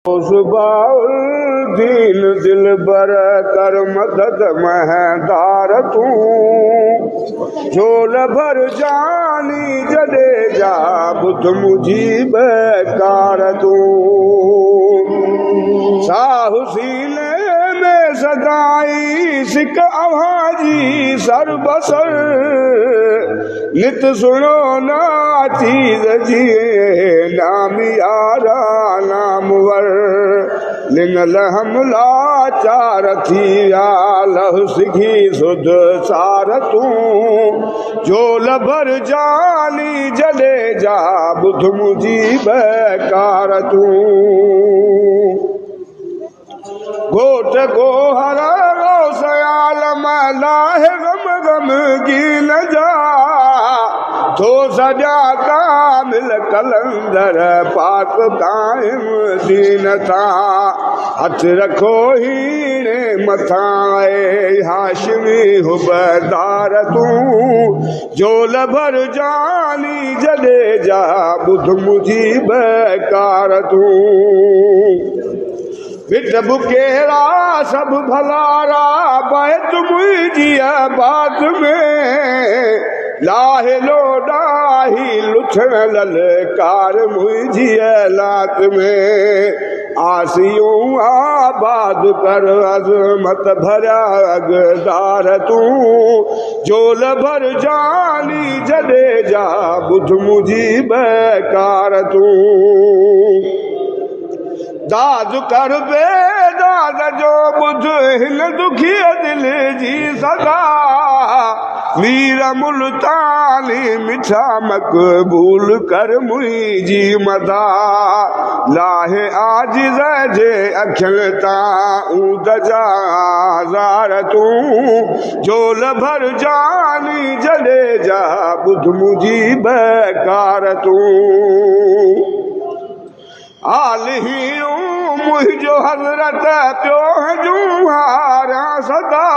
सुबाउल दीन दिल बर कर मदद महदार तू झोल भर जानी जडे जा बुध मुजीब कार तू साहु सीने में सदाई सिक आवाजी सर बसर नित सुनो ना चीज जिए नाम यारा नामवर लिंगल हमला चार थिया लह सिखी सुध सार तू झोल भर जानी जले जा बुध मुजीब कार तू गोट को हरा गो सयाल मलाह गम गम की न जा तो सजा कामिल कलंदर पाक कायम दीन था हथ रखो हीने मथाए हाशमी हुबदार तू झोल भर जानी जले जा बुध मुजीब कार तू बिट बुकेरा सब भलारा बैत मुझिया बात में लाहे लोडाही लुछण ललकार मुझिया लात में आसियों आबाद कर अजमत भरा अगदार तू झोल भर जानी जडे जा बुध मुजीब कार तू दाद कर बे दाद जो बुध हिन दुखी दिल जी सदा वीर मुल्तानी मिठा मकबूल कर मुझी मदा लाहे आजिज़ जे अखिल ताऊं दजार तू झोल भर जानी जडे जा बुध मुजीब कार तू आलियूं मुझो हज़रत प्यो जूहारा सदा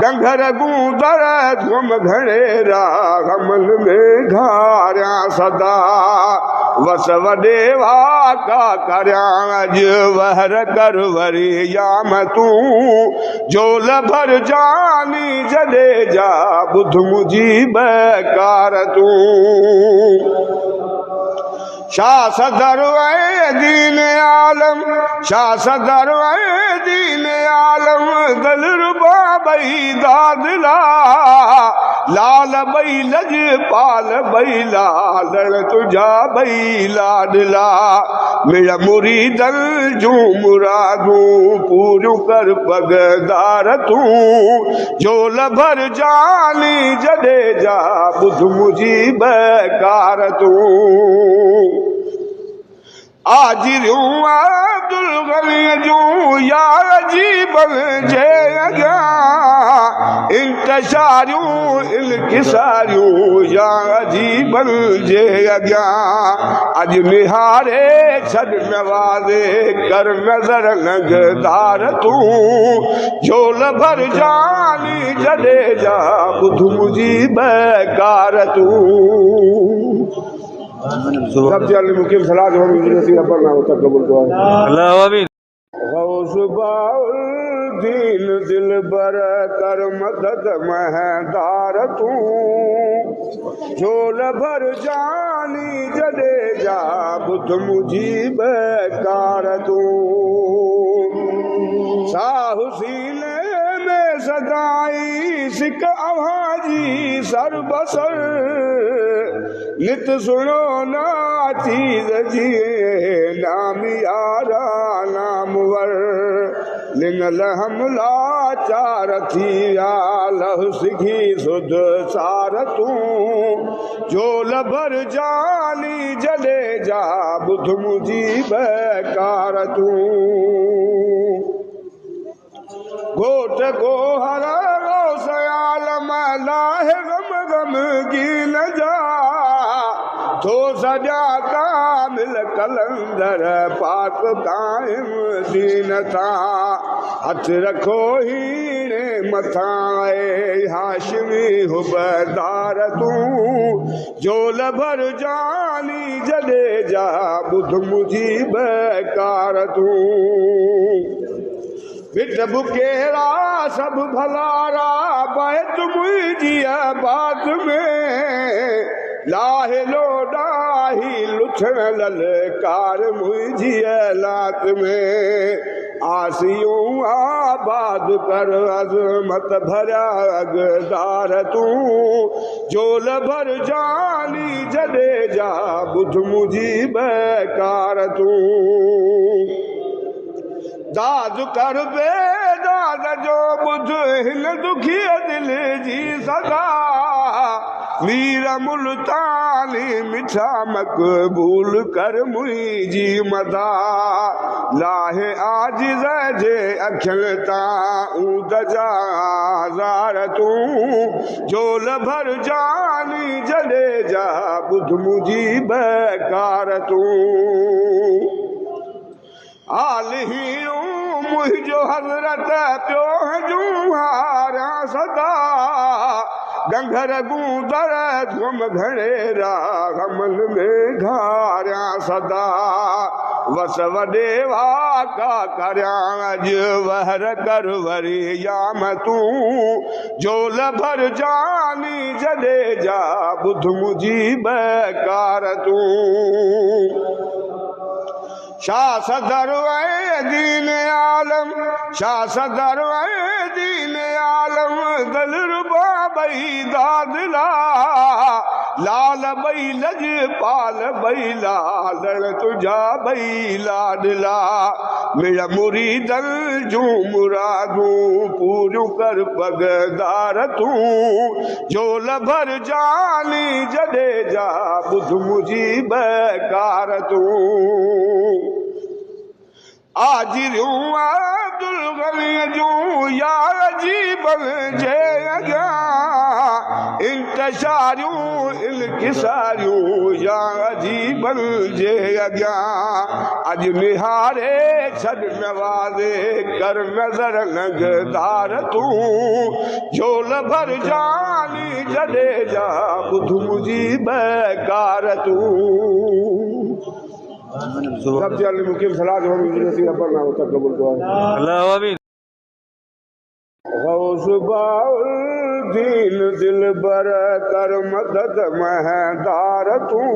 गंगर गूंदर धुम घड़ेरा गमन में घारा सदा वस वडे वाका करज वहर कर वरी याम तू झोल भर जानी जडे जा बुध मुजीब कार तू शाह सदर दीन आलम शाह सदर दीन आलम दल रुबा बई दादला लाल बई लज पाल बई लाल तुझा बई लाडला मेरा मुरीदल जू मुरादू पूरू कर पगदार तू झोल भर जानी जडे जा बुध मुजीब कार तू आजिरूं अब्दुल गनी जूं यार जीबन जे अॻियां इंतशारियूं इल्किसारियूं यार जीबन जे अॻियां अॼु निहारे छॾ नवाज़े कर नज़र नगदार तू झोल भर जानी जडे जा बुध मुजीब कार तू सबसे अली मुकीम सलात हो नसीब अपना होता कबूल दुआ अल्लाह आमीन गौसबाउल दीन दिल बर कर मदद महदार तू झोल भर जानी जडे जा बुध मुजीब कार तू साहु सीने में सदाई सिक आवाजी सर बसर नित सुनो ना चीज जिए नाम यारा नामवर लिंगल हमला चार थिया लह सिखी सुध सार तू झोल भर जानी जडे जा बुध मुजीब कार तू गोट को हरा गो सयाल मलाह गम गम की न जा थो सॼा कामिल कलंदर पाक क़ाइम दीन सां हथ रखो हीणे मथां ए हाशमी हुबदार तूं झोल भर जानी जॾे जा ॿुध मुंहिंजी बेकार तूं बिट बुकेरा सभु भलारा बैत मुंहिंजी बात में लाहे लोॾाही लुछण ललकार मुंहिंजी लात में आसियूं आबाद कर अज़मत भरिया अगदार तूं झोल भर जानी जॾे जा ॿुध मुंहिंजी बेकार तूं दाद कर बेदाद जो ॿुध हिन दुखी दिल जी सदा मीर मुल्तानी मिठा मक़बूल कर मुंहिंजी मदा लाहे आजिज़ जे अखियुनि तां ऊद जा ज़ार तूं झोल भर जानी जॾे जा ॿुध मुंहिंजी बेकार तूं आलियूं मुंहिंजो हज़रत पियो जूं हारा सदा गंगर गूंदर धुम घणेरा गमन में घारिया सदा वस वॾे वाका करियां अॼु वहर कर वरी याम तूं झोल भर जानी जॾे जा ॿुध मुंहिंजी बेकार तूं शाह सदर ऐं दीन आलम शाह सदर ऐं दीन आलम दिल रुबा बई दादला लाल बई लजपाल बई लालण तुझा बई लाडला मिल मुरीदल जूं मुरादूं पूरियूं कर पगदार तूं झोल भर जानी जॾे जा ॿुध मुंहिंजी बेकार तूं आजिरियूं अब्दुल गनी जूं यार जीबन जे अॻियां इंतशारियूं इनकिसारियूं यार जीबन जे अॻियां अॼु निहारे छॾ नवाज़े कर नज़र नगदार तूं झोल भर जानी जॾे जा ॿुध मुंहिंजी बेकार तूं सबसे अली मुकीम सलाह जो हम नसीब पर ना होता कबूल दुआ अल्लाह आमीन गौस बाउल दीन दिल बर कर मदद महदार तूं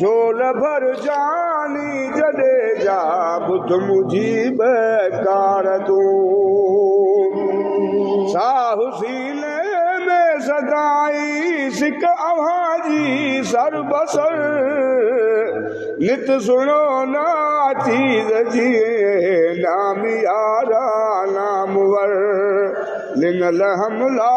झोल भर जानी जॾे जा ॿुध मुंहिंजी बेकार तूं साहु सीने में सदाई सिक अवाजी सर बसर नित सुनो नाचीज़ जी नाम यारा नामवर लिंगल हमला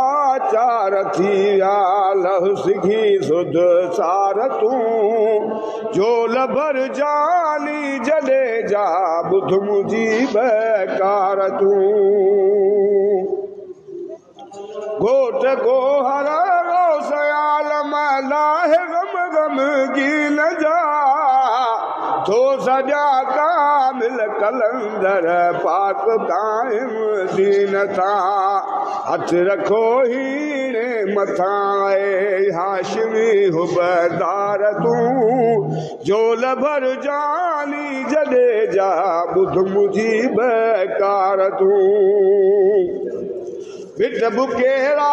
चार थिया लह सिखी सुध सार तूं झोल भर जानी जॾे जा ॿुध मुंहिंजी बेकार तूं घोट गोहर सयालम लाहे गम गम की न जा थो सॼा कामिल कलंदर पाक क़ाइम दीन सां हथ रखो हीणे मथां ए हाशमी हुबदार तूं झोल भर जानी जॾे जा ॿुध मुंहिंजी बेकार तूं बिट बुकेरा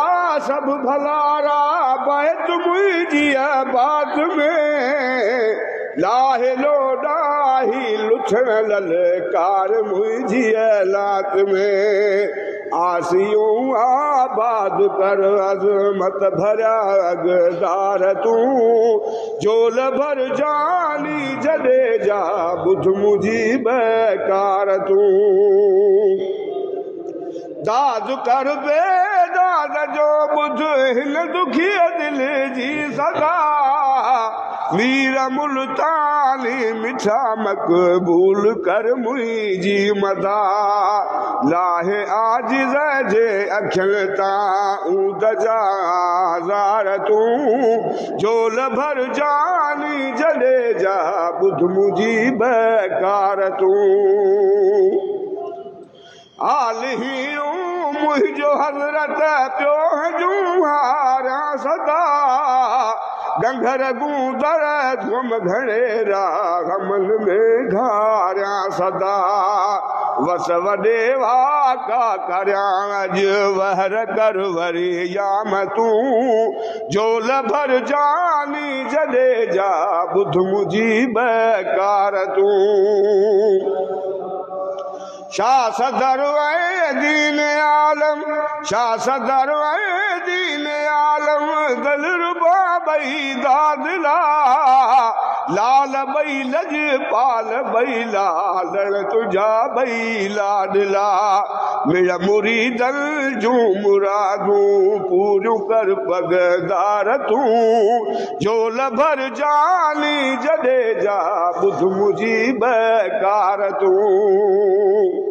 सभु भलारा बैत मुंहिंजी बात में लाहे लोॾाही लुछण ललकार मुंहिंजी लात में आसियूं आबाद कर अज़मत भरिया अगदार तूं झोल भर जानी जॾे जा ॿुध मुंहिंजी बेकार तूं दाद कर बेदाद जो ॿुध हिन दुखी दिल जी सदा मीर मुल्तानी मिठा मक़बूल कर मुंहिंजी मदा लाहे आजिज़ जे अखियुनि तां ऊद जा ज़ार तूं झोल भर जानी जडेजा ॿुध मुंहिंजी बेकार तूं आलियूं मुंहिंजो हज़रत पियो जूं हारा सदा गंगर गूंदर धुम घणेरा गमन में घारिया सदा वस वॾे वाका करियां अॼु वहर कर वरी याम तूं झोल भर जानी जडेजा ॿुध मुंहिंजी बेकार तूं शाह सदर ऐं दीन आलम शाह सदर ऐं दीन आलम दिलरुबा बई दादिला लाल बई लजपाल बई लाल तुझा बई लाडला मेरा मुरीदल जूं मुरादूं पूरियूं कर पगदार तूं झोल भर जानी जडेजा ॿुध मुंहिंजी बेकार तूं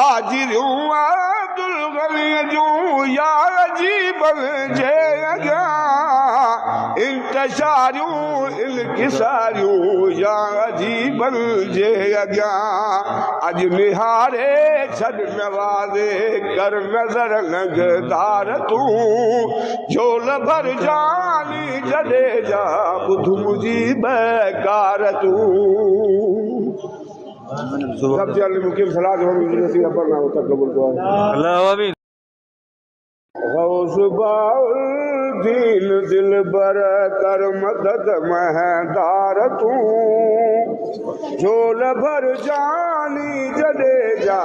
आजिरियूं अब्दुल गनी जूं यार अजीब जे अॻियां इंतशारियूं इनकिसारियूं या अजीब जे अॻियां अॼु निहारे छॾ नवाज़े कर नज़र नगदार तूं झोल भर जानी जडेजा ॿुध मुंहिंजी बेकार तूं सबसे अली मुकीम सलात नसीब अपर नाम तकबुल दुआ अल्लाह आमीन गौस बाउल दीन दिल बर कर मदद महदार तूं झोल भर जानी जडेजा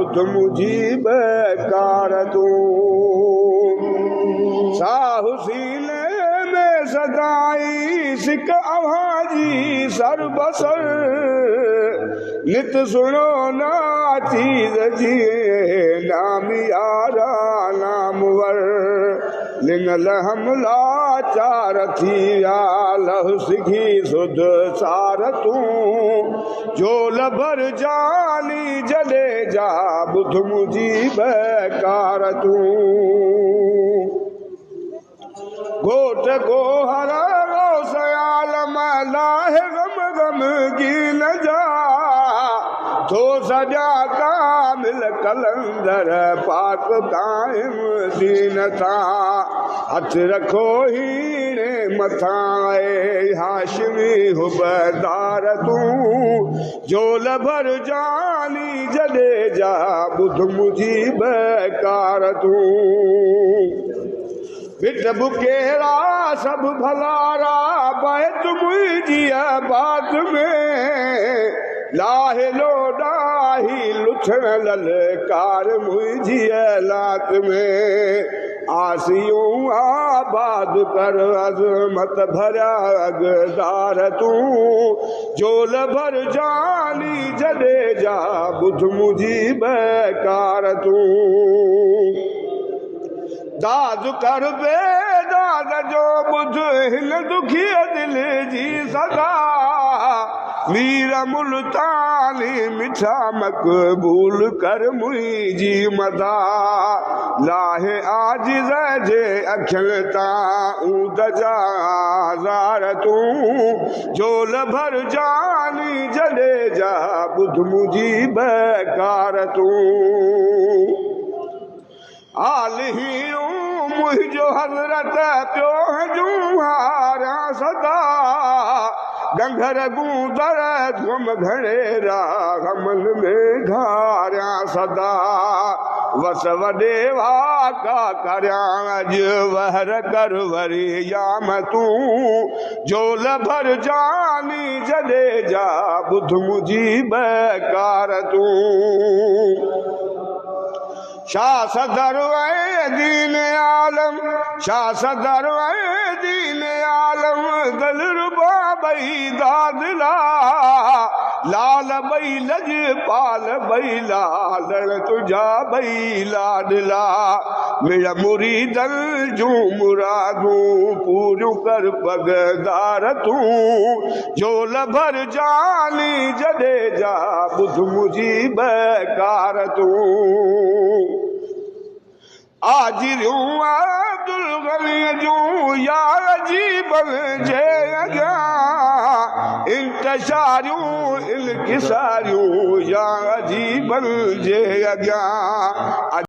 ॿुध मुंहिंजी बेकार तूं साहु सीने में सदाई सिक अवाजी सर बसर नित सुनो ना चीज जिए नाम यारा नामवर लिंगल हमला चार थिया लह सिखी सुध सार तूं झोल भर जानी जडेजा ॿुध मुंहिंजी बेकार तूं घोट गोहर सयाल लाहे गम गम गीन जा तो सजा कामिल कलंदर पाक कायम दीन ता हथ रखो हीणे मथाए हाशमी हुबदार तूं झोल भर जानी जडेजा ॿुध मुंहिंजी बेकार तूं बिट बुकेरा सब भलारा बैत मुंहिंजी बात में लाहे लोडाही लुछण ललकार मुंहिंजी लात में आसियूं आबाद कर अज़मत भरिया अगदार तूं झोल भर जानी जडेजा ॿुध मुंहिंजी बेकार तूं दाद कर बेदाद जो ॿुध हिन दुखीअ दिल जी सदा मीर मुल्तानी मिठा मक़बूल कर मुंहिंजी मदा लाहे आजिज़ जे अखियुनि तां ऊद जा ज़ार तूं झोल भर जानी जडेजा ॿुध मुंहिंजी बेकार तूं आलियूं मुंहिंजो हज़रत पियो जूं हारा सदा गंगर गूंदर धुम घणेरा गमन में घारिया सदा वस वॾे वाका करियां अॼु वहर कर वरी याम तूं झोल भर जानी जडेजा ॿुध मुंहिंजी बेकार तूं शाह सदर ऐं दीन आलम शाह सदर ऐं दीन आलम दिलरुबा बई दादिला लाल बई लजपाल बई लाल तुझा बई लाडला मेरा मुरीदल जूं मुरादूं पूरियूं कर पगदार तूं झोल भर जानी जॾे जा ॿुध मुंहिंजी बेकार तूं आजिरियूं अब्दुल गनी जूं यार अजीब जे अॻियां इंतशारियूं इल्किसारियूं या अजीब जे अॻियां